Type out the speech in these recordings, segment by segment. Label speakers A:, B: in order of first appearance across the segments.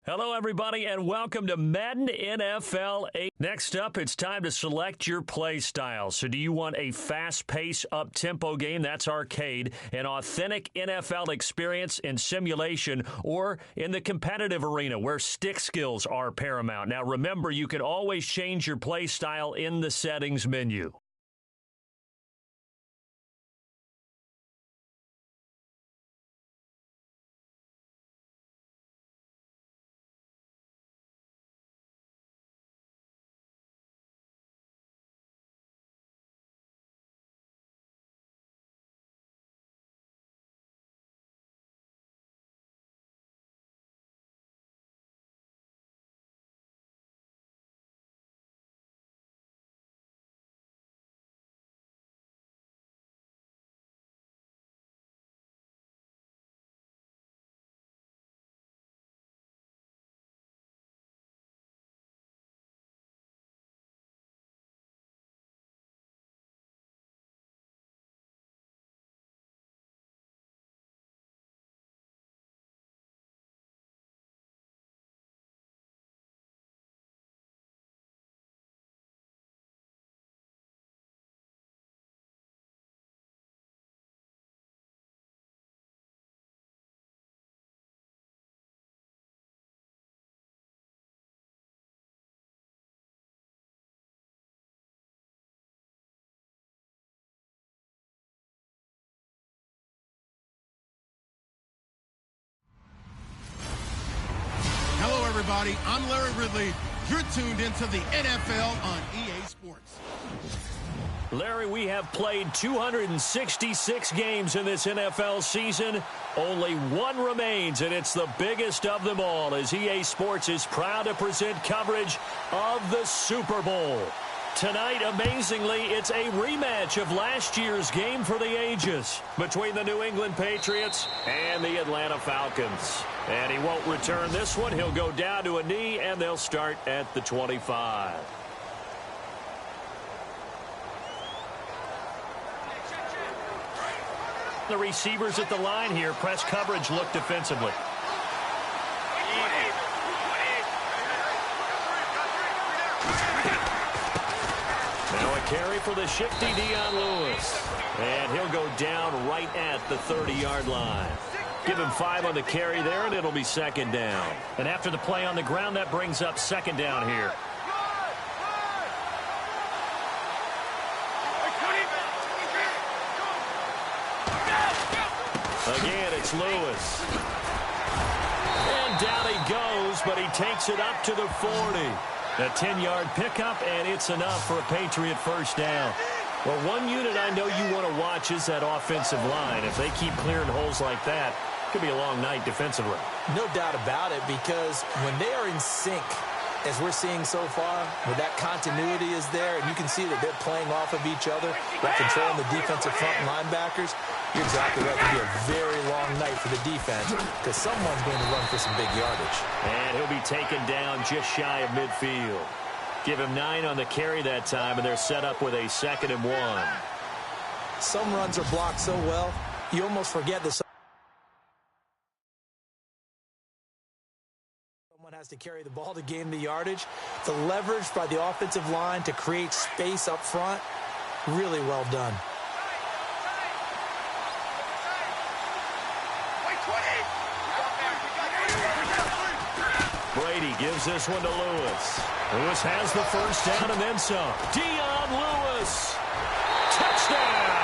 A: Hello, everybody, and welcome to Madden NFL 8. Next up, it's time to select your play style. So do you want a fast-paced, up-tempo game? That's arcade. An authentic NFL experience in simulation, or in the competitive arena where stick skills are paramount. Now, remember, you can always change your play style in the settings menu.
B: Hello, everybody. I'm Larry Ridley. You're tuned into the NFL on EA Sports.
A: Larry, we have played 266 games in this NFL season. Only one remains, and it's the biggest of them all, as EA Sports is proud to present coverage of the Super Bowl. Tonight, amazingly, it's a rematch of last year's game for the ages between the New England Patriots and the Atlanta Falcons. And he won't return this one. He'll go down to a knee, and they'll start at the 25. The receivers at the line here. Press coverage look defensively. Now a carry for the shifty Dion Lewis. And he'll go down right at the 30-yard line. Give him 5 on the carry there, and it'll be second down. And after the play on the ground, that brings up second down here. Again, it's Lewis. And down he goes, but he takes it up to the 40. A 10-yard pickup, and it's enough for a Patriot first down. Well, one unit I know you want to watch is that offensive line. If they keep clearing holes like that, it could be a long night defensively.
C: No doubt about it, because when they are in sync, as we're seeing so far, where that continuity is there, and you can see that they're playing off of each other, they're controlling the defensive front and linebackers, you're exactly right. It could be a very long night for the defense, because someone's going to run for some big yardage.
A: And he'll be taken down just shy of midfield. Give him 9 on the carry that time, and they're set up with a 2nd and 1.
C: Some runs are blocked so well, you almost forget that someone has to carry the ball to gain the yardage. The leverage by the offensive line to create space up front, really well done.
A: Brady gives this one to Lewis. Lewis has the first down and then some. Dion Lewis. Touchdown.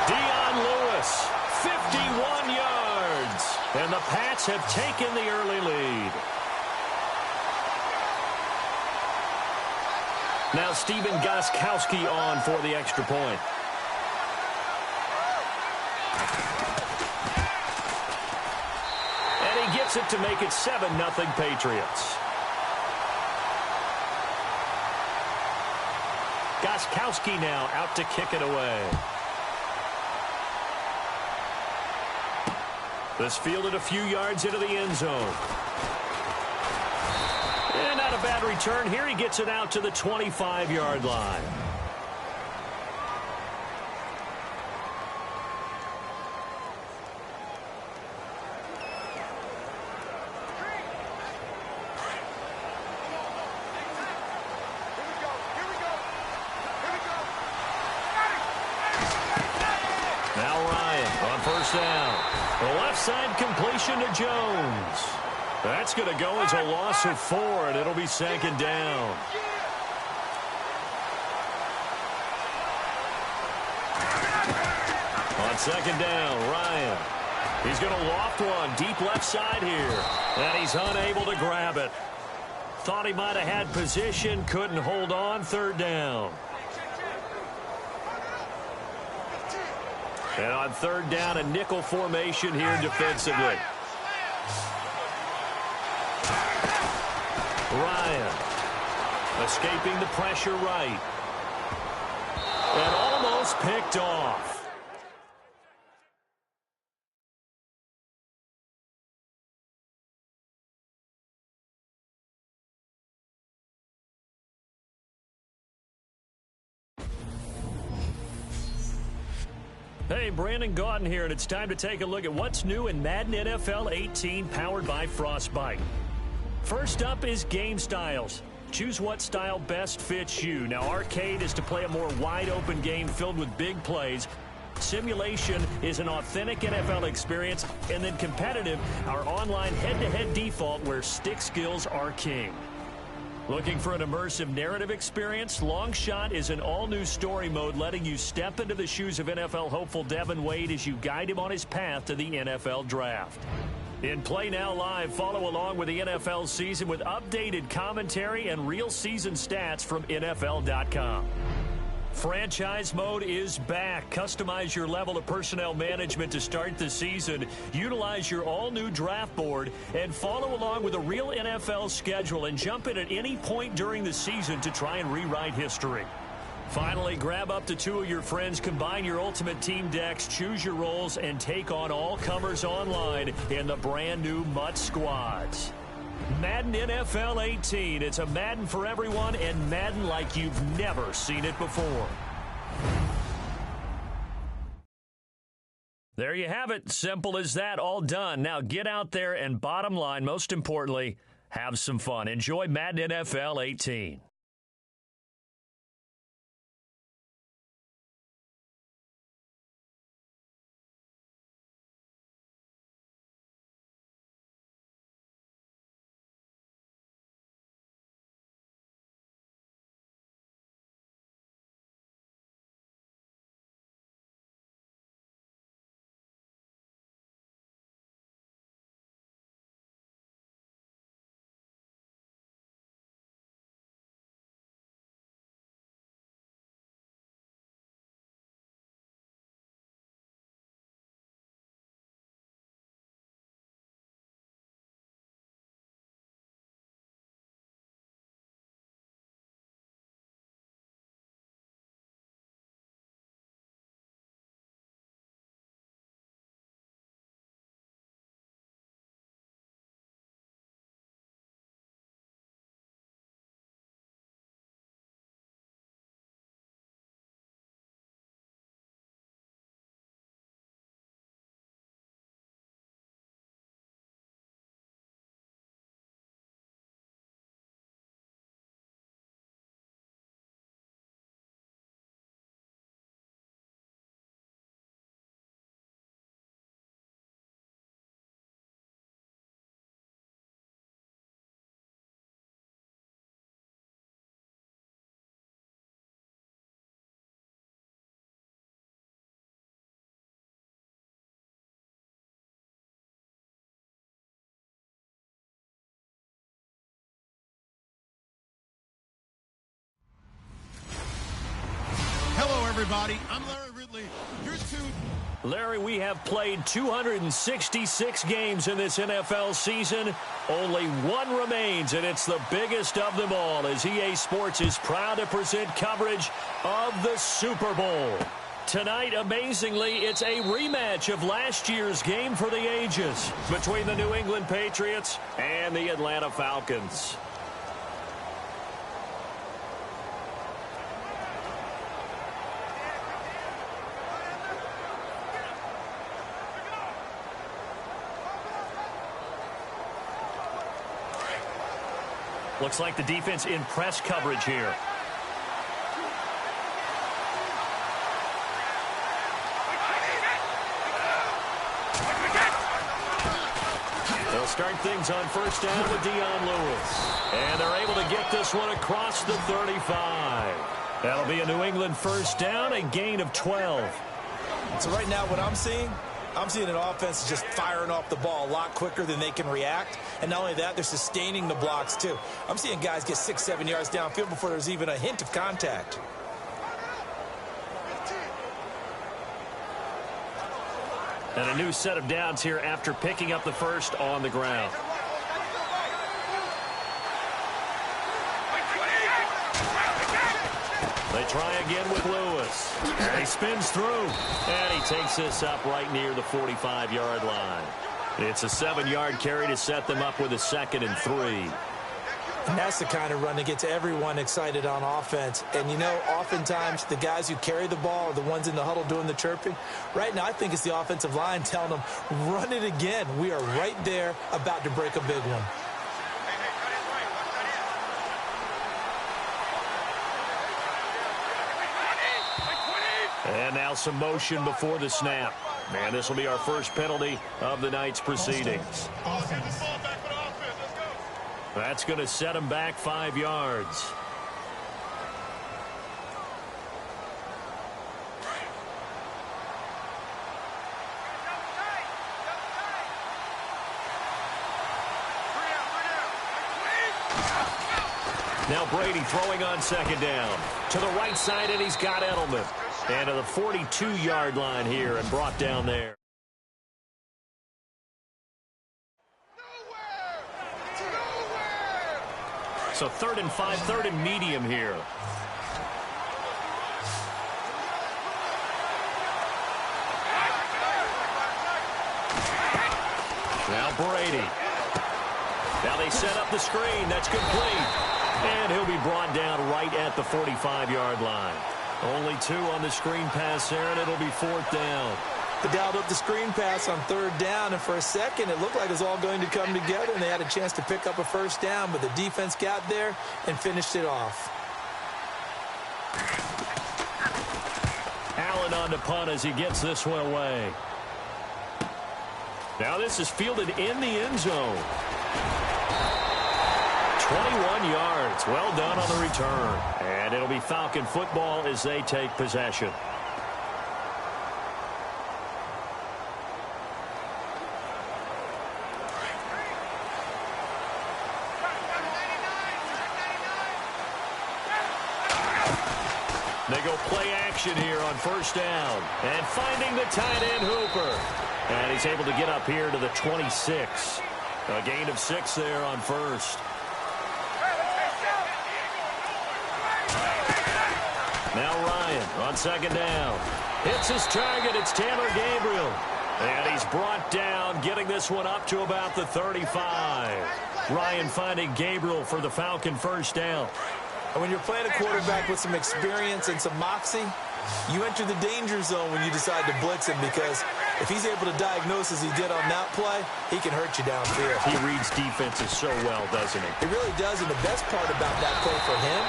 A: Dion Lewis, 51 yards. And the Pats have taken the early lead. Now Stephen Gostkowski on for the extra point. Gets it to make it 7-0 Patriots. Gostkowski now out to kick it away. This fielded a few yards into the end zone. And not a bad return here. He gets it out to the 25-yard line. first down. The left side completion to Jones. That's going to go as a loss of 4, and it'll be second down. On second down, Ryan. He's going to loft one deep left side here, and he's unable to grab it. Thought he might have had position, couldn't hold on, third down. And on third down, a nickel formation here defensively. Ryan escaping the pressure right. And almost picked off. Hey, Brandon Gaudin here, and it's time to take a look at what's new in Madden NFL 18, powered by Frostbite. First up is game styles. Choose what style best fits you. Now, arcade is to play a more wide-open game filled with big plays. Simulation is an authentic NFL experience. And then competitive, our online head-to-head default where stick skills are king. Looking for an immersive narrative experience? Long Shot is an all-new story mode letting you step into the shoes of NFL hopeful Devin Wade as you guide him on his path to the NFL Draft. In Play Now Live, follow along with the NFL season with updated commentary and real season stats from NFL.com. Franchise mode is back. Customize your level of personnel management to start the season. Utilize your all-new draft board and follow along with a real NFL schedule and jump in at any point during the season to try and rewrite history. Finally, grab up to 2 of your friends, combine your ultimate team decks, choose your roles, and take on all comers online in the brand new MUT Squads. Madden NFL 18. It's a Madden for everyone, and Madden like you've never seen it before. There you have it. Simple as that. All done. Now get out there and, bottom line, most importantly, have some fun. Enjoy Madden NFL 18.
B: Hello, everybody. I'm Larry Ridley. You're tuned.
A: Larry, we have played 266 games in this NFL season. Only one remains, and it's the biggest of them all, as EA Sports is proud to present coverage of the Super Bowl. Tonight, amazingly, it's a rematch of last year's game for the ages between the New England Patriots and the Atlanta Falcons. Looks like the defense in press coverage here. start things on first down with Dion Lewis. And they're able to get this one across the 35. That'll be a New England first down, a gain of 12.
C: So right now what I'm seeing an offense just firing off the ball a lot quicker than they can react. And not only that, they're sustaining the blocks too. I'm seeing guys get 6-7 yards downfield before there's even a hint of contact.
A: And a new set of downs here after picking up the first on the ground. They try again with Lewis. And he spins through. And he takes this up right near the 45-yard line. It's a 7-yard carry to set them up with a 2nd and 3.
C: And that's the kind of run that gets everyone excited on offense. And, you know, oftentimes the guys who carry the ball are the ones in the huddle doing the chirping. Right now, I think it's the offensive line telling them, run it again. We are right there about to break a big one.
A: And now some motion before the snap. And this will be our first penalty of the night's proceedings. That's going to set him back 5 yards. Now Brady throwing on 2nd down. To the right side, and he's got Edelman. And to the 42-yard line here and brought down there. So 3rd and 5, 3rd and medium here. Now Brady. Now they set up the screen. That's complete. And he'll be brought down right at the 45-yard line. Only 2 on the screen pass there, and it'll be 4th down.
C: They dialed up the screen pass on 3rd down, and for a second it looked like it was all going to come together, and they had a chance to pick up a first down, but the defense got there and finished it off.
A: Allen on the punt as he gets this one away. Now this is fielded in the end zone. 21 yards. Well done on the return. And it'll be Falcon football as they take possession. They go play action here on first down. And finding the tight end Hooper. And he's able to get up here to the 26. A gain of 6 there on first. Now Ryan on 2nd down. Hits his target. It's Taylor Gabriel. And he's brought down, getting this one up to about the 35. Ryan finding Gabriel for the Falcon first down.
C: And when you're playing a quarterback with some experience and some moxie, you enter the danger zone when you decide to blitz him, because if he's able to diagnose as he did on that play, he can hurt you downfield.
A: He reads defenses so well, doesn't he?
C: He really does, and the best part about that play for him,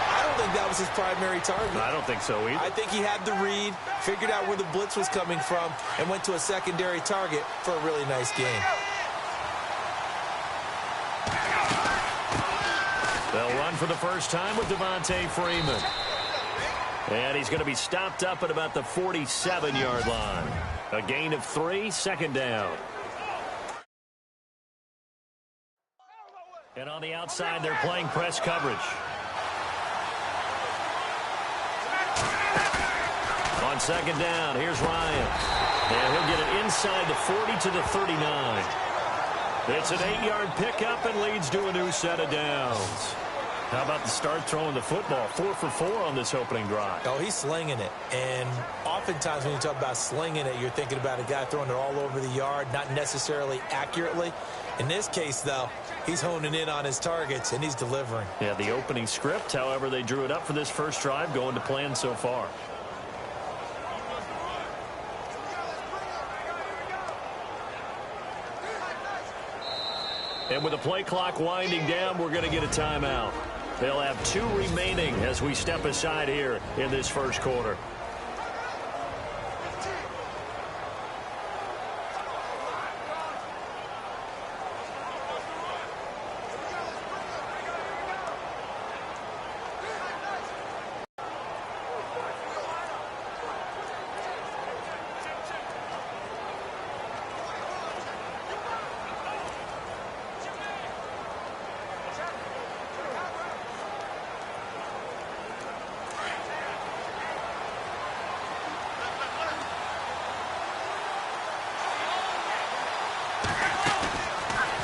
C: I don't think that was his primary target.
A: I don't think so either.
C: I think he had the read, figured out where the blitz was coming from, and went to a secondary target for a really nice game.
A: They'll run for the first time with Devontae Freeman. And he's going to be stopped up at about the 47-yard line. A gain of 3, 2nd down. And on the outside, they're playing press coverage. On 2nd down, here's Ryan. And he'll get it inside the 40 to the 39. It's an 8-yard pickup and leads to a new set of downs. How about the start throwing the football? 4 for 4 on this opening drive.
C: Oh, he's slinging it. And oftentimes when you talk about slinging it, you're thinking about a guy throwing it all over the yard, not necessarily accurately. In this case, though, he's honing in on his targets, and he's delivering.
A: Yeah, the opening script, however, they drew it up for this first drive, going to plan so far. And with the play clock winding down, we're going to get a timeout. They'll have 2 remaining as we step aside here in this first quarter.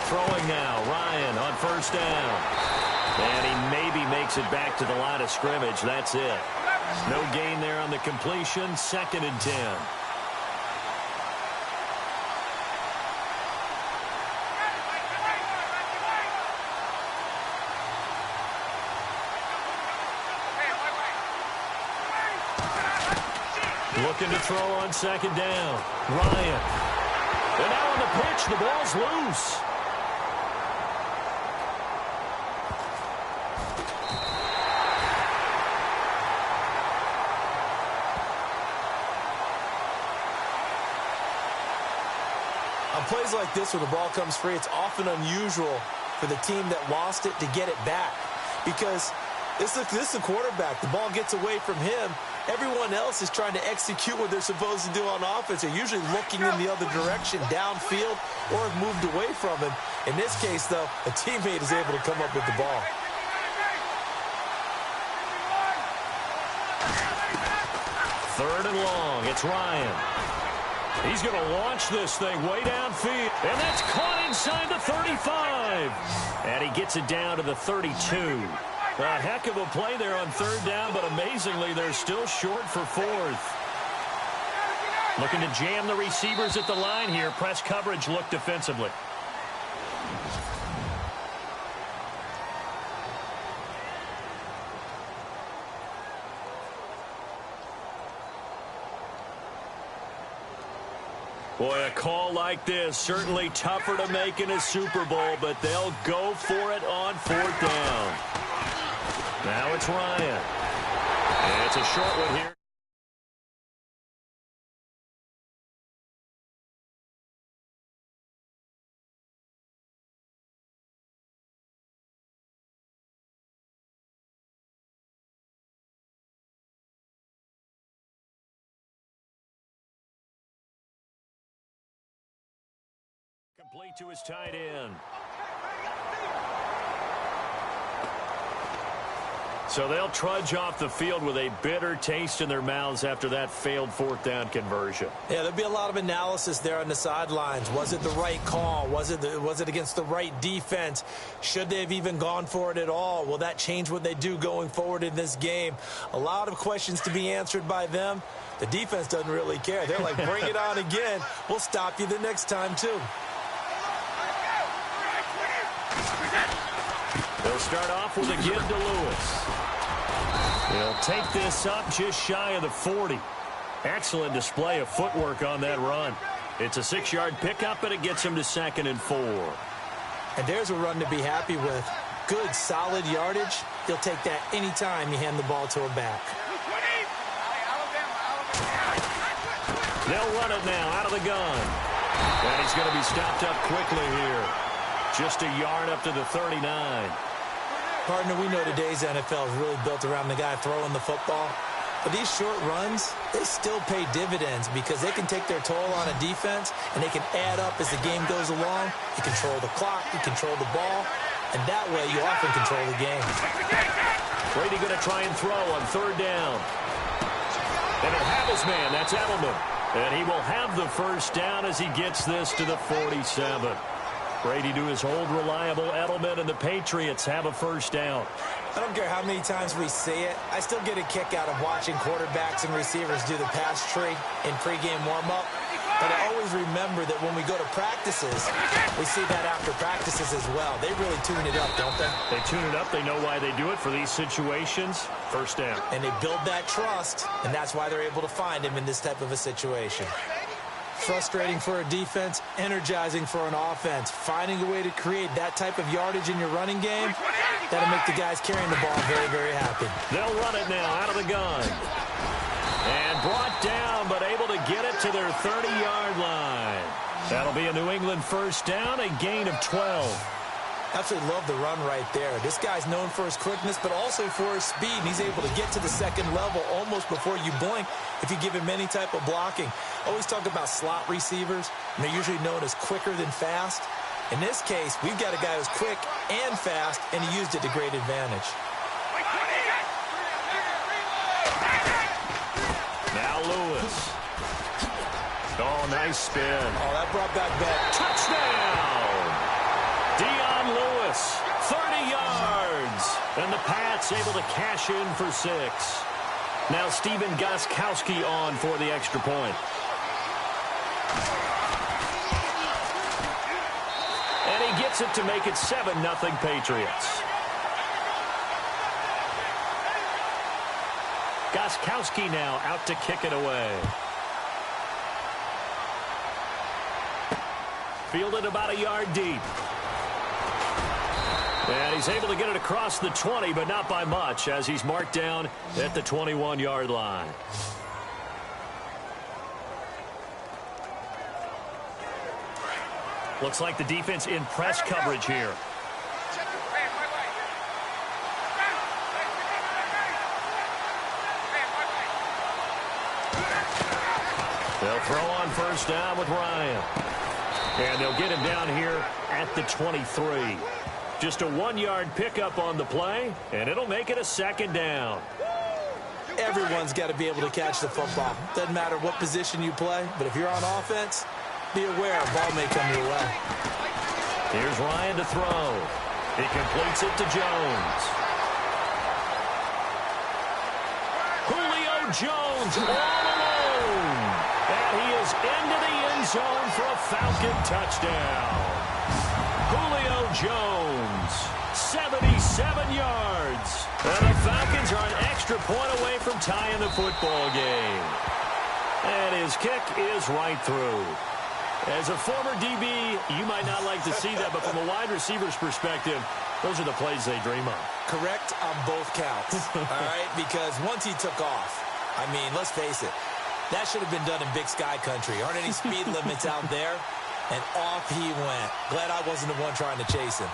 A: Throwing now, Ryan on first down. And he maybe makes it back to the line of scrimmage. That's it. No gain there on the completion. 2nd and 10. Looking to throw on 2nd down. Ryan. And now on the pitch, the ball's loose.
C: On plays like this where the ball comes free, it's often unusual for the team that lost it to get it back. Because this is a quarterback. The ball gets away from him. Everyone else is trying to execute what they're supposed to do on offense. They're usually looking in the other direction, downfield, or have moved away from him. In this case, though, a teammate is able to come up with the ball.
A: Third and long. It's Ryan. He's going to launch this thing way downfield. And that's caught inside the 35. And he gets it down to the 32. A heck of a play there on 3rd down, but amazingly, they're still short for 4th. Looking to jam the receivers at the line here. Press coverage look defensively. Boy, a call like this, certainly tougher to make in a Super Bowl, but they'll go for it on 4th down. Now it's Ryan. And it's a short one here. Complete to his tight end. So they'll trudge off the field with a bitter taste in their mouths after that failed 4th down conversion.
C: Yeah, there'll be a lot of analysis there on the sidelines. Was it the right call? Was it against the right defense? Should they have even gone for it at all? Will that change what they do going forward in this game? A lot of questions to be answered by them. The defense doesn't really care. They're like, bring it on again. We'll stop you the next time, too.
A: They'll start off with a give to Lewis. He'll take this up just shy of the 40. Excellent display of footwork on that run. It's a 6-yard pickup, and it gets him to 2nd and 4.
C: And there's a run to be happy with. Good, solid yardage. He'll take that anytime you hand the ball to a back.
A: They'll run it now out of the gun. And he's going to be stopped up quickly here. Just a yard up to the 39.
C: Partner, we know today's NFL is really built around the guy throwing the football. But these short runs, they still pay dividends because they can take their toll on a defense, and they can add up as the game goes along. You control the clock, you control the ball, and that way you often control the game.
A: Brady going to try and throw on 3rd down. And he'll have his man. That's Edelman. And he will have the 1st down as he gets this to the 47. Brady to his old reliable Edelman, and the Patriots have a 1st down.
C: I don't care how many times we see it. I still get a kick out of watching quarterbacks and receivers do the pass tree in pregame warm-up. But I always remember that when we go to practices, we see that after practices as well. They really tune it up, don't they?
A: They tune it up. They know why they do it for these situations. 1st down.
C: And they build that trust, and that's why they're able to find him in this type of a situation. Frustrating for a defense, energizing for an offense. Finding a way to create that type of yardage in your running game, that'll make the guys carrying the ball very, very happy.
A: They'll run it now out of the gun. And brought down, but able to get it to their 30-yard line. That'll be a New England 1st down, a gain of 12.
C: Absolutely love the run right there. This guy's known for his quickness, but also for his speed. And he's able to get to the 2nd level almost before you blink if you give him any type of blocking. Always talk about slot receivers, and they're usually known as quicker than fast. In this case, we've got a guy who's quick and fast, and he used it to great advantage.
A: Now Lewis. Oh, nice spin.
C: Oh, that brought back.
A: Touchdown! And the Pats able to cash in for 6. Now Steven Gostkowski on for the extra point. And he gets it to make it 7-0 Patriots. Gostkowski now out to kick it away. Fielded about a yard deep. And he's able to get it across the 20, but not by much, as he's marked down at the 21-yard line. Looks like the defense in press coverage here. They'll throw on first down with Ryan. And they'll get him down here at the 23. Just a 1-yard pickup on the play, and it'll make it a 2nd down.
C: Everyone's got to be able to catch the football. Doesn't matter what position you play, but if you're on offense, be aware a ball may come your way.
A: Here's Ryan to throw. He completes it to Jones. Julio Jones all alone. And he is into the end zone for a Falcon touchdown. Julio Jones, 77 yards. And the Falcons are an extra point away from tying the football game. And his kick is right through. As a former DB, you might not like to see that, but from a wide receiver's perspective, those are the plays they dream of.
C: Correct on both counts, all right? Because once he took off, I mean, let's face it, that should have been done in Big Sky country. Aren't any speed limits out there? And off he went. Glad I wasn't the one trying to chase him.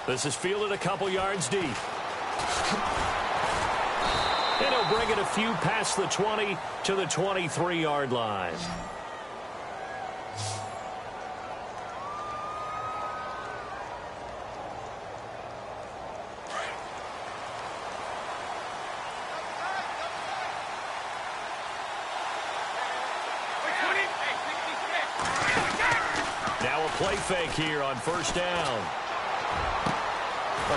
A: This is fielded a couple yards deep. And he'll bring it a few past the 20 to the 23-yard line. Play fake here on first down.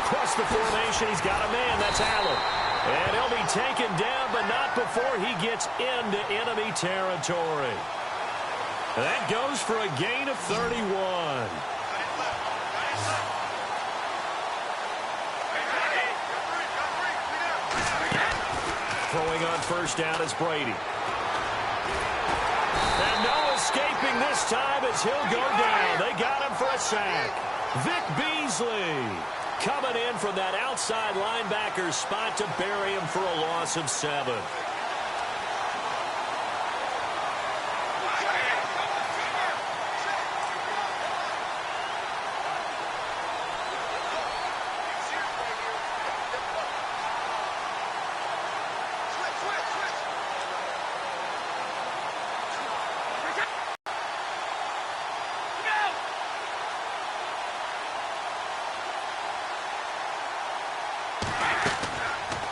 A: Across the formation, he's got a man. That's Allen. And he'll be taken down, but not before he gets into enemy territory. That goes for a gain of 31. Throwing on first down is Brady. And no escaping this time as he'll go down. They got him for a sack. Vic Beasley coming in from that outside linebacker spot to bury him for a loss of 7.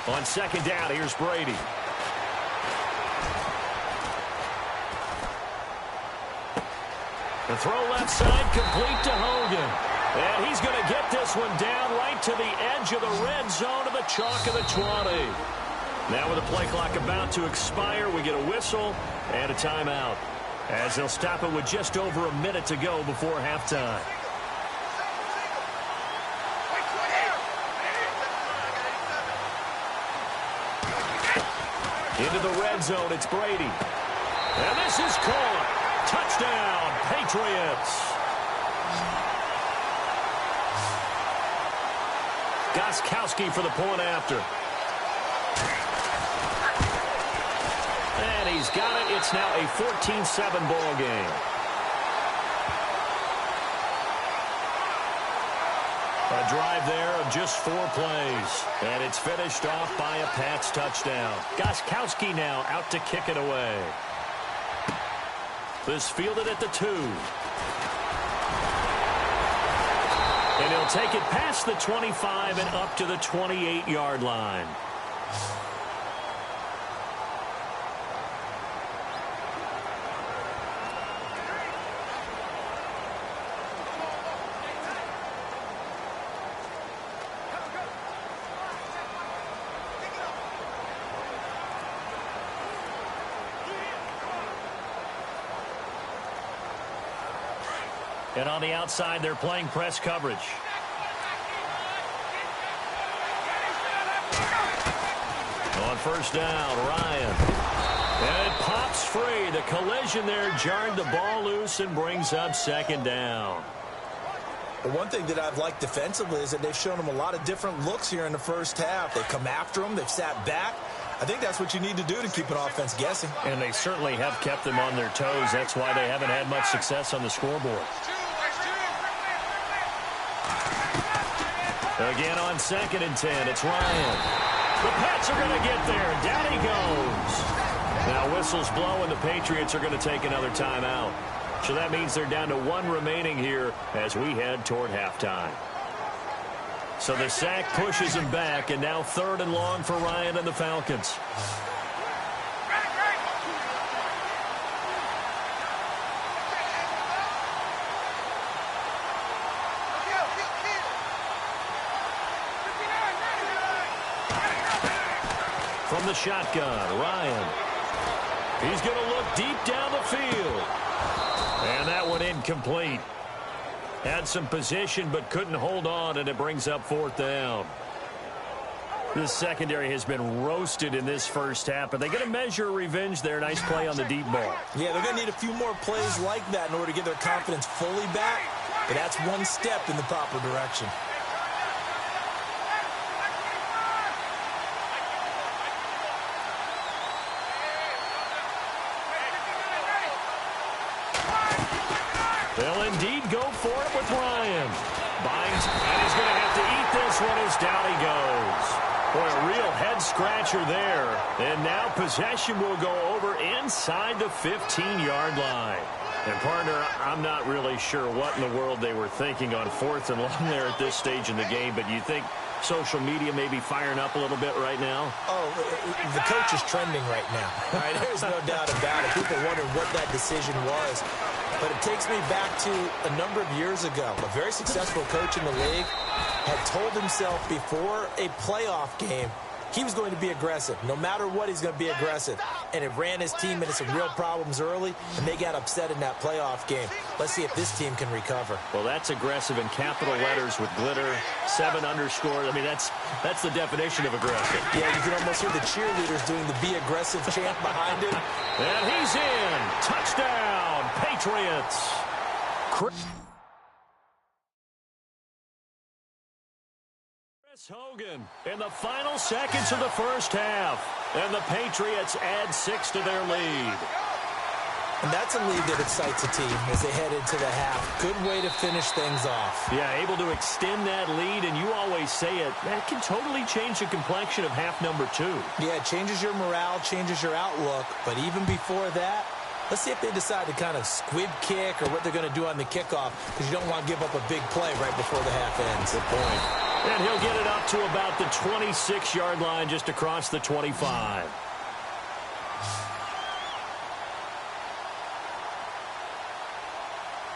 A: On second down, here's Brady. The throw left side, complete to Hogan. And he's going to get this one down right to the edge of the red zone of the chalk of the 20. Now with the play clock about to expire, we get a whistle and a timeout, as they'll stop it with just over a minute to go before halftime. Into the red zone, it's Brady. And this is caught. Touchdown, Patriots. Gostkowski for the point after. And he's got it. It's now a 14-7 ball game. A drive there of just 4 plays. And it's finished off by a Pats touchdown. Gostkowski now out to kick it away. This fielded at the 2. And he'll take it past the 25 and up to the 28-yard line. And on the outside, they're playing press coverage. On first down, Ryan. And it pops free. The collision there jarred the ball loose and brings up second down.
C: Well, one thing that I've liked defensively is that they've shown them a lot of different looks here in the first half. They've come after them. They've sat back. I think that's what you need to do to keep an offense guessing.
A: And they certainly have kept them on their toes. That's why they haven't had much success on the scoreboard. Again on 2nd and 10, it's Ryan. The Pats are going to get there. Down he goes. Now whistles blow, and the Patriots are going to take another timeout. So that means they're down to 1 remaining here as we head toward halftime. So the sack pushes him back, and now 3rd and long for Ryan and the Falcons. From the shotgun, Ryan. He's going to look deep down the field. And that one incomplete. Had some position but couldn't hold on, and it brings up 4th down. This secondary has been roasted in this first half, but they're going to measure revenge there. Nice play on the deep ball.
C: Yeah, they're going to need a few more plays like that in order to get their confidence fully back, but that's one step in the proper direction.
A: They'll indeed go for it with Ryan. Binds, and he's going to have to eat this one as down he goes. Boy, a real head-scratcher there. And now possession will go over inside the 15-yard line. And, partner, I'm not really sure what in the world they were thinking on 4th and long there at this stage in the game, but you think social media may be firing up a little bit right now?
C: Oh, the coach is trending right now. All right, there's no doubt about it. People wondering what that decision was. But it takes me back to a number of years ago. A very successful coach in the league had told himself before a playoff game he was going to be aggressive. No matter what, he's going to be aggressive. And it ran his team into some real problems early, and they got upset in that playoff game. Let's see if this team can recover.
A: Well, that's aggressive in capital letters with glitter, 7 underscore. I mean, that's the definition of aggressive.
C: Yeah, you can almost hear the cheerleaders doing the be aggressive chant behind him.
A: And he's in. Touchdown, Patriots. Chris Hogan in the final seconds of the first half. And the Patriots add 6 to their lead.
C: And that's a lead that excites a team as they head into the half. Good way to finish things off.
A: Yeah, able to extend that lead, and you always say it, that can totally change the complexion of half number 2.
C: Yeah, it changes your morale, changes your outlook. But even before that, let's see if they decide to kind of squib kick or what they're going to do on the kickoff, because you don't want to give up a big play right before the half ends.
A: Good point. And he'll get it up to about the 26-yard line, just across the 25.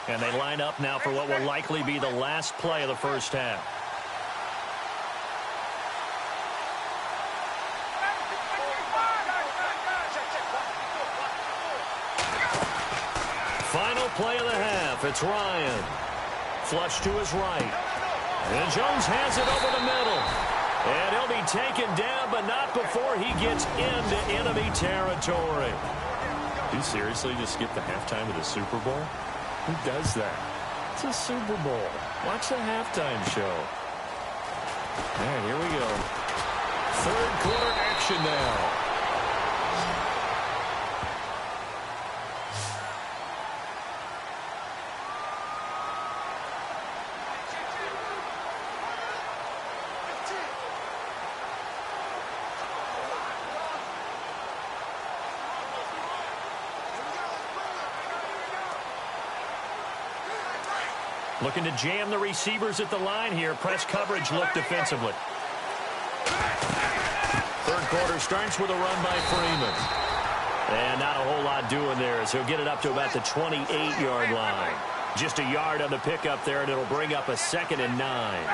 A: And they line up now for what will likely be the last play of the first half. Final play of the half. It's Ryan. Flush to his right. And Jones has it over the middle. And he'll be taken down, but not before he gets into enemy territory. You seriously just skip the halftime of the Super Bowl? Who does that? It's a Super Bowl. Watch the halftime show. All right, here we go. Third quarter action now. Looking to jam the receivers at the line here. Press coverage look defensively. Third quarter starts with a run by Freeman. And not a whole lot doing there as he'll get it up to about the 28-yard line. Just a yard on the pickup there, and it'll bring up a 2nd and 9.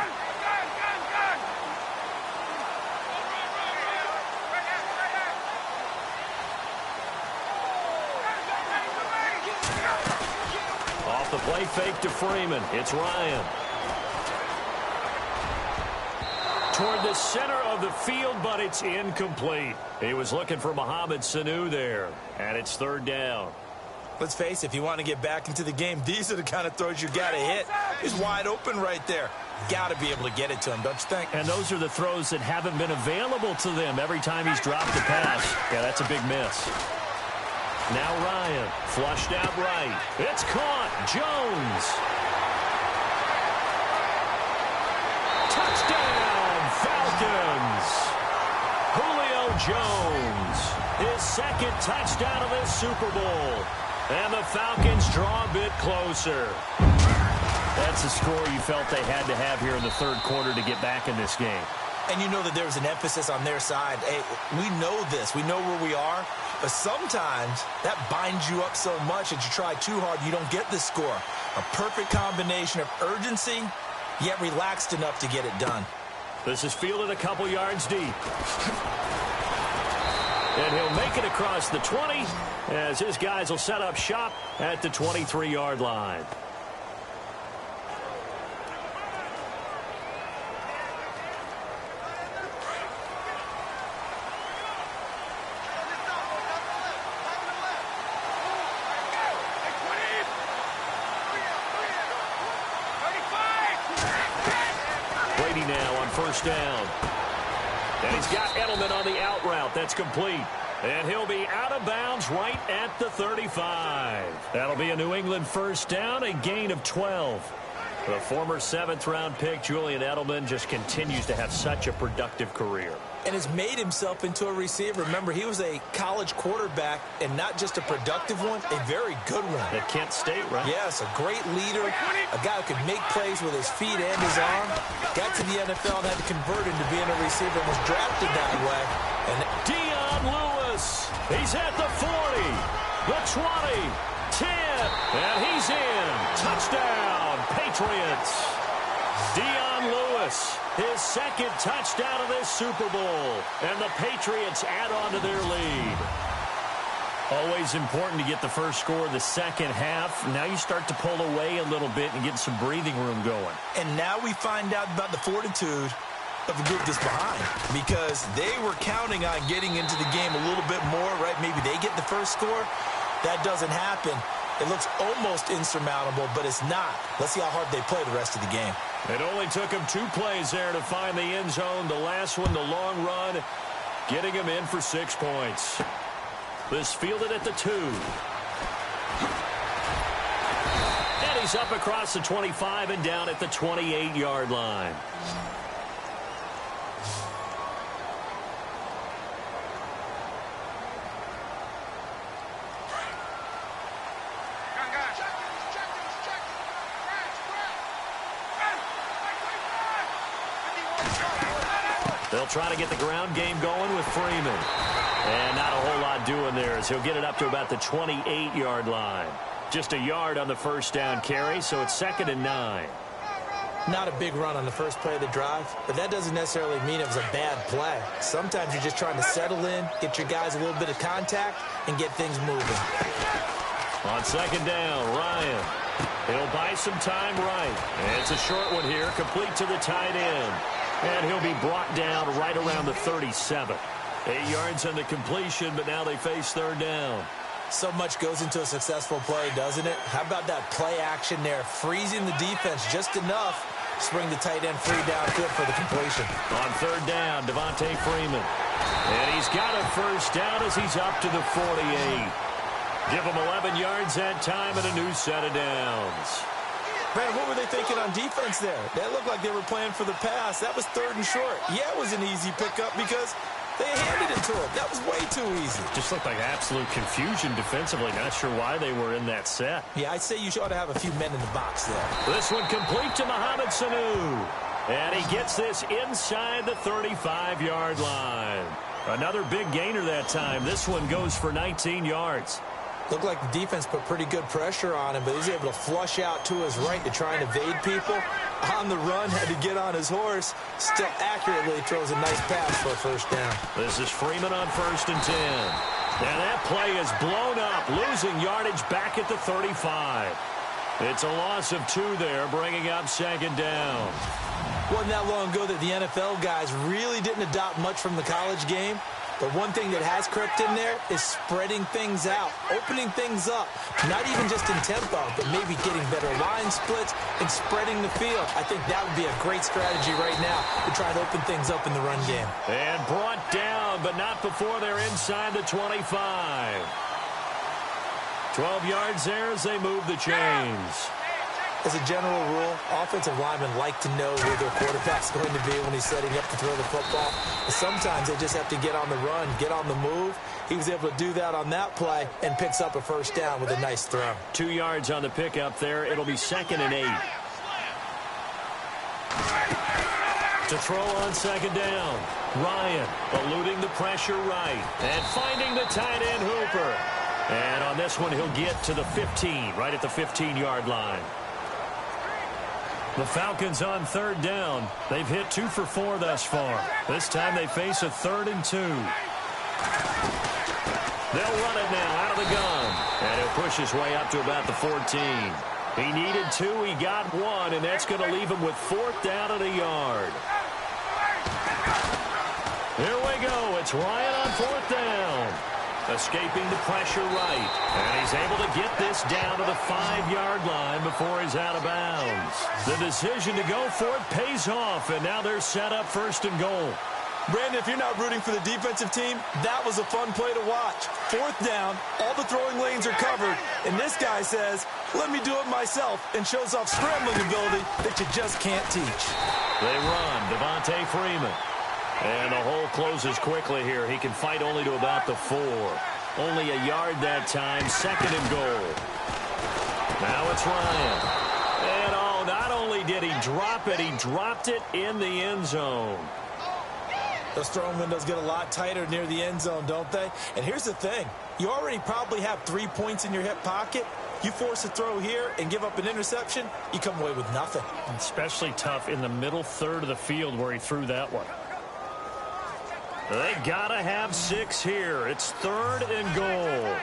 A: Off the play fake to Freeman. It's Ryan. Toward the center of the field, but it's incomplete. He was looking for Mohamed Sanu there, and it's third down.
C: Let's face it, if you want to get back into the game, these are the kind of throws you got to hit. He's wide open right there. Got to be able to get it to him, don't you think?
A: And those are the throws that haven't been available to them every time he's dropped a pass. Yeah, that's a big miss. Now Ryan, flushed out right. It's caught. Jones. Touchdown, Falcons. Julio Jones, his second touchdown of this Super Bowl. And the Falcons draw a bit closer. That's a score you felt they had to have here in the third quarter to get back in this game.
C: And you know that there's an emphasis on their side. Hey, we know this. We know where we are. But sometimes that binds you up so much that you try too hard, you don't get the score. A perfect combination of urgency, yet relaxed enough to get it done.
A: This is fielded a couple yards deep. And he'll make it across the 20 as his guys will set up shop at the 23-yard line. Brady now on first down. And he's got Edelman on the out route. That's complete. And he'll be out of bounds right at the 35. That'll be a New England first down, a gain of 12. The former seventh-round pick, Julian Edelman, just continues to have such a productive career.
C: And has made himself into a receiver. Remember, he was a college quarterback, and not just a productive one, a very good one.
A: At Kent State, right?
C: Yes, a great leader, a guy who could make plays with his feet and his arm. Got to the NFL and had to convert into being a receiver and was drafted that way. And
A: Dion Lewis, he's at the 40, the 20, 10, and he's in. Touchdown, Patriots. Dion Lewis, his second touchdown of this Super Bowl, and the Patriots add on to their lead. Always important to get the first score of the second half. Now you start to pull away a little bit and get some breathing room going.
C: And now we find out about the fortitude of the group that's behind, because they were counting on getting into the game a little bit more, right? Maybe they get the first score. That doesn't happen. It looks almost insurmountable, but it's not. Let's see how hard they play the rest of the game.
A: It only took him 2 plays there to find the end zone. The last one, the long run, getting him in for 6 points. This fielded at the 2. And he's up across the 25 and down at the 28-yard line. They'll try to get the ground game going with Freeman. And not a whole lot doing there as he'll get it up to about the 28-yard line. Just a yard on the first down carry, so it's 2nd and 9.
C: Not a big run on the first play of the drive, but that doesn't necessarily mean it was a bad play. Sometimes you're just trying to settle in, get your guys a little bit of contact, and get things moving.
A: On 2nd down, Ryan. He'll buy some time right. And it's a short one here, complete to the tight end. And he'll be brought down right around the 37. 8 yards on the completion, but now they face 3rd down.
C: So much goes into a successful play, doesn't it? How about that play action there? Freezing the defense just enough to bring the tight end free downfield for the completion.
A: On 3rd down, Devontae Freeman. And he's got a first down as he's up to the 48. Give him 11 yards that time and a new set of downs.
C: Man, what were they thinking on defense there? That looked like they were playing for the pass. That was 3rd and short. Yeah, it was an easy pickup because they handed it to him. That was way too easy.
A: Just looked like absolute confusion defensively. Not sure why they were in that set.
C: Yeah, I'd say you ought to have a few men in the box there.
A: This one complete to Mohamed Sanu. And he gets this inside the 35-yard line. Another big gainer that time. This one goes for 19 yards.
C: Looked like the defense put pretty good pressure on him, but he's able to flush out to his right to try and evade people. On the run, had to get on his horse. Still accurately throws a nice pass for a first down.
A: This is Freeman on 1st and 10. And that play is blown up, losing yardage back at the 35. It's a loss of 2 there, bringing up second down.
C: Wasn't that long ago that the NFL guys really didn't adopt much from the college game. But one thing that has crept in there is spreading things out, opening things up, not even just in tempo, but maybe getting better line splits and spreading the field. I think that would be a great strategy right now to try and open things up in the run game.
A: And brought down, but not before they're inside the 25. 12 yards there as they move the chains.
C: As a general rule, offensive linemen like to know where their quarterback's going to be when he's setting up to throw the football. But sometimes they just have to get on the run, get on the move. He was able to do that on that play and picks up a first down with a nice throw.
A: 2 yards on the pickup there. It'll be 2nd and 8. To throw on second down. Ryan eluding the pressure right. And finding the tight end Hooper. And on this one, he'll get to the 15, right at the 15-yard line. The Falcons on 3rd down. They've hit 2 for 4 thus far. This time they face a 3rd and 2. They'll run it now out of the gun. And he'll push his way up to about the 14. He needed 2. He got 1. And that's going to leave him with 4th down and a yard. Here we go. It's Ryan on 4th down. Escaping the pressure right. And he's able to get this down to the 5-yard line before he's out of bounds. The decision to go for it pays off, and now they're set up 1st and goal.
C: Brandon, if you're not rooting for the defensive team, that was a fun play to watch. 4th down, all the throwing lanes are covered, and this guy says, let me do it myself, and shows off scrambling ability that you just can't teach.
A: They run. Devontae Freeman. And the hole closes quickly here. He can fight only to about the 4. Only a yard that time. 2nd and goal. Now it's Ryan. And oh, not only did he drop it, he dropped it in the end zone.
C: Those throwing windows get a lot tighter near the end zone, don't they? And here's the thing. You already probably have 3 points in your hip pocket. You force a throw here and give up an interception, you come away with nothing.
A: Especially tough in the middle third of the field where he threw that one. They gotta have 6 here. It's 3rd and goal.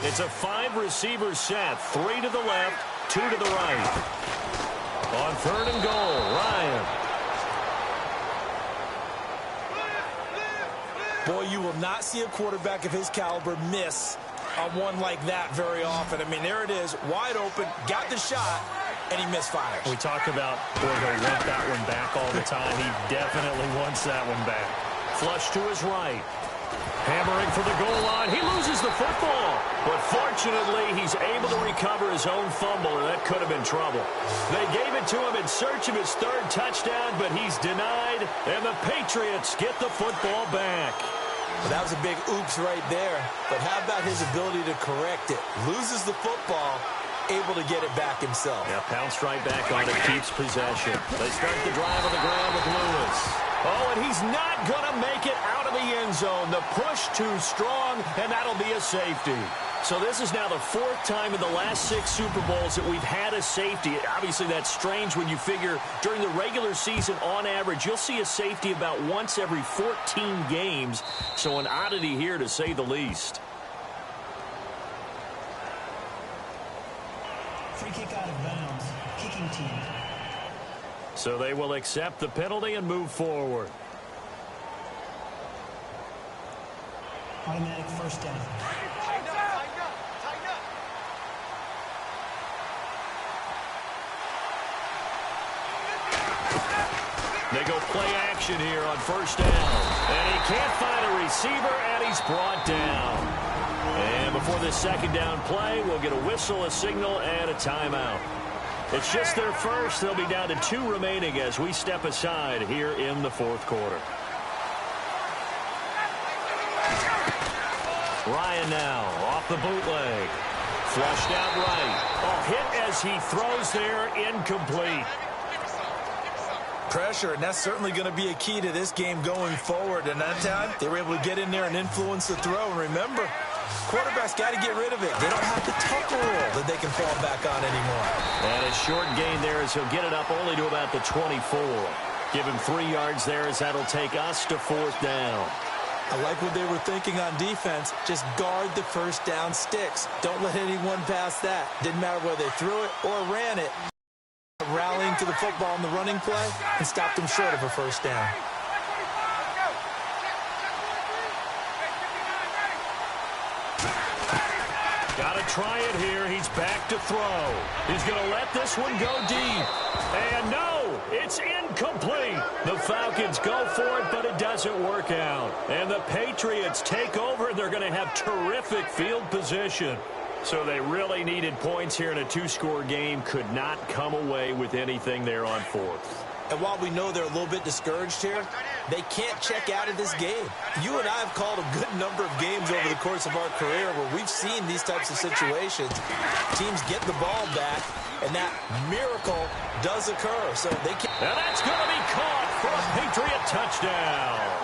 A: It's a 5-receiver set. 3 to the left, 2 to the right. On 3rd and goal, Ryan.
C: Boy, you will not see a quarterback of his caliber miss on one like that very often. I mean, there it is, wide open, got the shot, and he misfires.
A: We talk about, boy, he'll want that one back all the time. He definitely wants that one back. Flush to his right. Hammering for the goal line. He loses the football. But fortunately, he's able to recover his own fumble, or that could have been trouble. They gave it to him in search of his 3rd touchdown, but he's denied, and the Patriots get the football back.
C: Well, that was a big oops right there. But how about his ability to correct it? Loses the football, able to get it back himself.
A: Yeah, pounced right back on it, keeps possession. They start the drive on the ground with Lewis. Oh, and he's not going to make it out of the end zone. The push too strong, and that'll be a safety. So this is now the 4th time in the last 6 Super Bowls that we've had a safety. Obviously, that's strange when you figure during the regular season, on average, you'll see a safety about once every 14 games. So an oddity here, to say the least.
D: Free kick out of bounds. Kicking team.
A: So they will accept the penalty and move forward.
D: Automatic first down.
A: They go play action here on 1st down. And he can't find a receiver, and he's brought down. And before this 2nd down play, we'll get a whistle, a signal, and a timeout. It's just their first. They'll be down to 2 remaining as we step aside here in the 4th quarter. Ryan now off the bootleg. Flushed out right. Oh, hit as he throws there, incomplete.
C: Pressure, and that's certainly going to be a key to this game going forward. And that time, they were able to get in there and influence the throw. And remember, quarterbacks got to get rid of it. They don't have the tucker roll that they can fall back on anymore.
A: And a short gain there as he'll get it up only to about the 24. Give him 3 yards there as that'll take us to 4th down.
C: I like what they were thinking on defense. Just guard the first down sticks. Don't let anyone pass that. Didn't matter whether they threw it or ran it. Rallying to the football in the running play and stopped them short of a first down.
A: Got to try it here. He's back to throw. He's going to let this one go deep. And no, it's incomplete. The Falcons go for it, but it doesn't work out. And the Patriots take over. They're going to have terrific field position. So they really needed points here in a two-score game. Could not come away with anything there on fourth.
C: And while we know they're a little bit discouraged here, they can't check out of this game. You and I have called a good number of games over the course of our career where we've seen these types of situations. Teams get the ball back, and that miracle does occur. So they can't.
A: And that's going to be caught for a Patriot touchdown.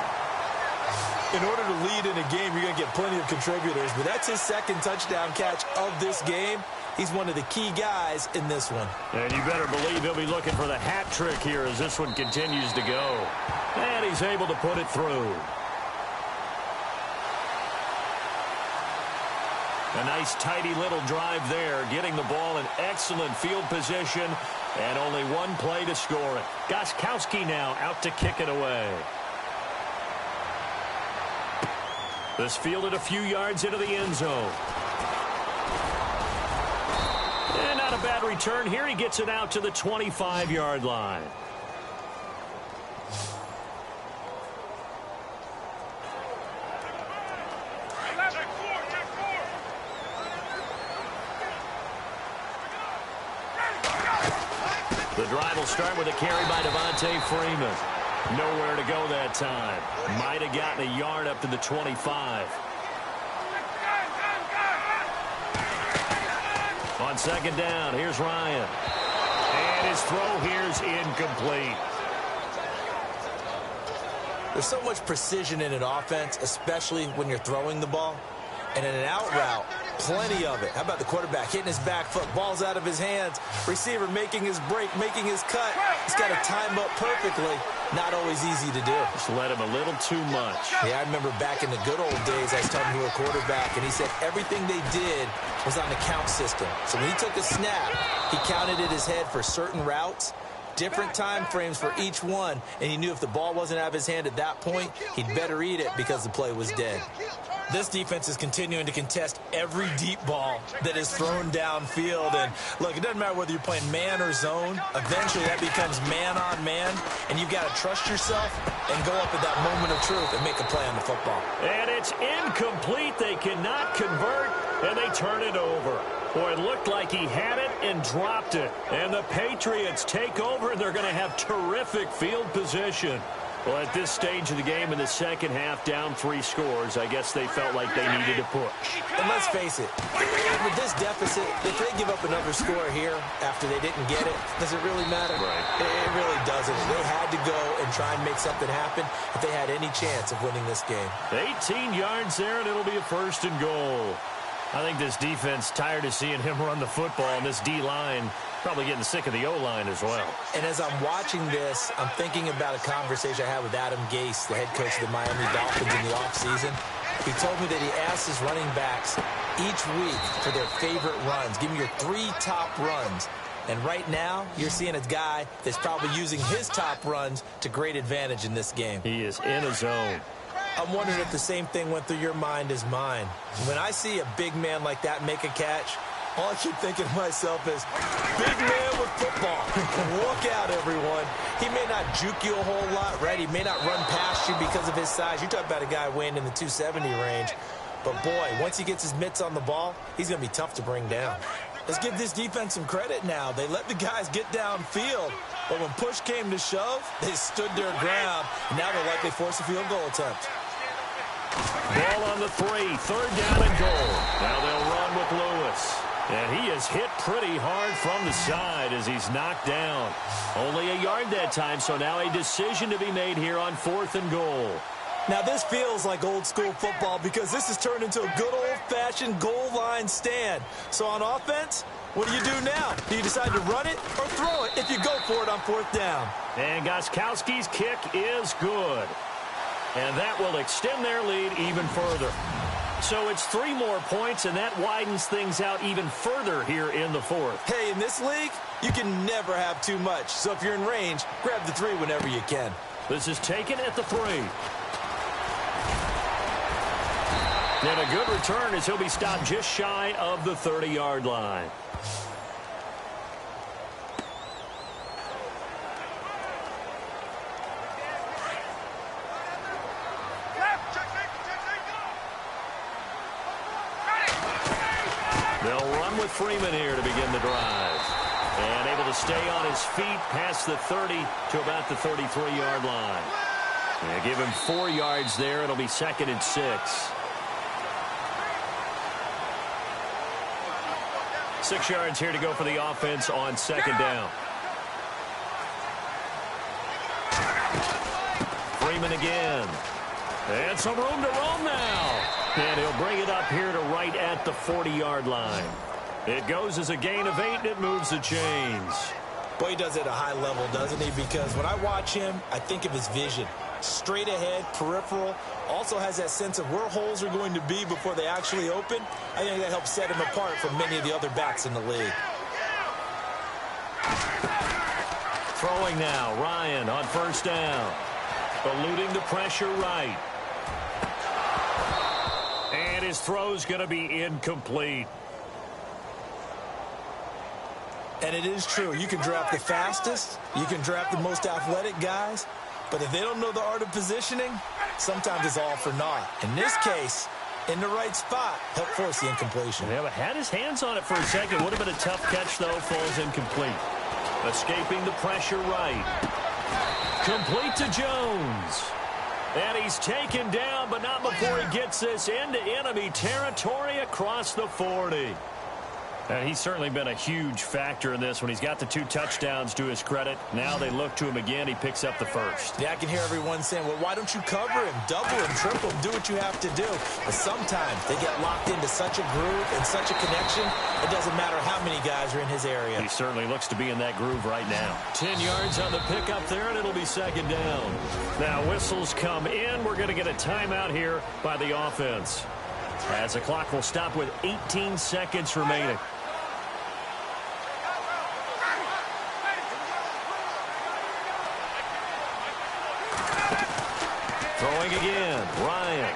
C: In order to lead in a game, you're going to get plenty of contributors, but that's his second touchdown catch of this game. He's one of the key guys in this one.
A: And you better believe he'll be looking for the hat trick here as this one continues to go. And he's able to put it through. A nice, tidy little drive there, getting the ball in excellent field position, and only one play to score it. Gostkowski now out to kick it away. This fielded a few yards into the end zone. And not a bad return here. He gets it out to the 25-yard line. The drive will start with a carry by Devontae Freeman. Nowhere to go that time. Might have gotten a yard up to the 25. On second down, here's Ryan. And his throw here's incomplete.
C: There's so much precision in an offense, especially when you're throwing the ball. And in an out route, plenty of it. How about the quarterback hitting his back foot, ball's out of his hands, receiver making his break, making his cut. He's got to time up perfectly. Not always easy to do.
A: Just let him a little too much.
C: Yeah, I remember back in the good old days, I was talking to a quarterback, and he said everything they did was on the count system. So when he took a snap, he counted in his head for certain routes, different time frames for each one, and he knew if the ball wasn't out of his hand at that point, he'd better eat it because the play was dead. This defense is continuing to contest every deep ball that is thrown downfield. And, look, it doesn't matter whether you're playing man or zone. Eventually, that becomes man-on-man, and you've got to trust yourself and go up at that moment of truth and make a play on the football.
A: And it's incomplete. They cannot convert, and they turn it over. Boy, it looked like he had it and dropped it. And the Patriots take over, and they're going to have terrific field position. Well, at this stage of the game in the second half, down 3 scores, I guess they felt like they needed to push.
C: And let's face it, with this deficit, if they give up another score here after they didn't get it, does it really matter?
A: Right.
C: It really doesn't. They had to go and try and make something happen if they had any chance of winning this game.
A: 18 yards there, and it'll be a first and goal. I think this defense tired of seeing him run the football, and this D-line probably getting sick of the O-line as well.
C: And as I'm watching this, I'm thinking about a conversation I had with Adam Gase, the head coach of the Miami Dolphins in the offseason. He told me that he asked his running backs each week for their favorite runs. Give me your 3 top runs. And right now, you're seeing a guy that's probably using his top runs to great advantage in this game.
A: He is in a zone.
C: I'm wondering if the same thing went through your mind as mine. When I see a big man like that make a catch, all I keep thinking to myself is, big man with football. Look out, everyone. He may not juke you a whole lot, right? He may not run past you because of his size. You talk about a guy weighing in the 270 range. But, boy, once he gets his mitts on the ball, he's going to be tough to bring down. Let's give this defense some credit now. They let the guys get downfield. But when push came to shove, they stood their ground. And now they'll likely force a field goal attempt.
A: Ball on the 3, 3rd down and goal. Now they'll run with Lewis. And he is hit pretty hard from the side as he's knocked down. Only a yard that time, so now a decision to be made here on 4th and goal.
C: Now, this feels like old-school football because this has turned into a good old-fashioned goal line stand. So on offense, what do you do now? Do you decide to run it or throw it if you go for it on 4th down?
A: And Gostkowski's kick is good. And that will extend their lead even further. So it's 3 more points, and that widens things out even further here in the fourth.
C: Hey, in this league, you can never have too much. So if you're in range, grab the 3 whenever you can.
A: This is taken at the 3. And a good return as he'll be stopped just shy of the 30-yard line. They'll run with Freeman here to begin the drive. And able to stay on his feet past the 30 to about the 33-yard line. Yeah, give him 4 yards there. It'll be 2nd and 6. 6 yards here to go for the offense on 2nd down. Freeman again. And some room to roam now. And he'll bring it up here to right at the 40-yard line. It goes as a gain of 8, and it moves the chains.
C: Boy, he does it at a high level, doesn't he? Because when I watch him, I think of his vision. Straight ahead, peripheral. Also has that sense of where holes are going to be before they actually open. I think that helps set him apart from many of the other backs in the league.
A: Throwing now, Ryan on 1st down. Eluding the pressure right. And his throw's going to be incomplete.
C: And it is true. You can draft the fastest. You can draft the most athletic guys. But if they don't know the art of positioning, sometimes it's all for naught. In this case, in the right spot, helped force the incompletion.
A: Yeah, but had his hands on it for a second. Would have been a tough catch, though. Falls incomplete. Escaping the pressure right. Complete to Jones. And he's taken down, but not before he gets this into enemy territory across the 40. And he's certainly been a huge factor in this when he's got the 2 touchdowns to his credit. Now they look to him again. He picks up the 1st.
C: Yeah, I can hear everyone saying, well, why don't you cover him, double him, triple him, do what you have to do. But sometimes they get locked into such a groove and such a connection, it doesn't matter how many guys are in his area.
A: He certainly looks to be in that groove right now. 10 yards on the pickup there, and it'll be 2nd down. Now whistles come in. We're going to get a timeout here by the offense, as the clock will stop with 18 seconds remaining. Throwing again, Ryan.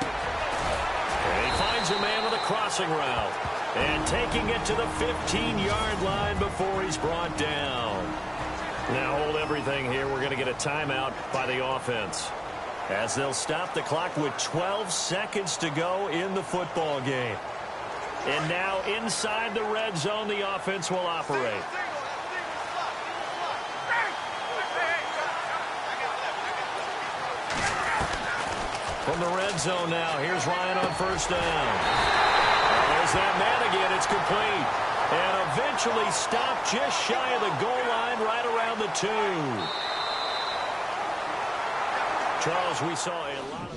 A: And he finds a man with a crossing route. And taking it to the 15-yard line before he's brought down. Now hold everything here. We're going to get a timeout by the offense, as they'll stop the clock with 12 seconds to go in the football game. And now inside the red zone, the offense will operate. From the red zone now, here's Ryan on 1st down. There's that man again. It's complete. And eventually stopped just shy of the goal line right around the 2. Charles, we saw a lot of...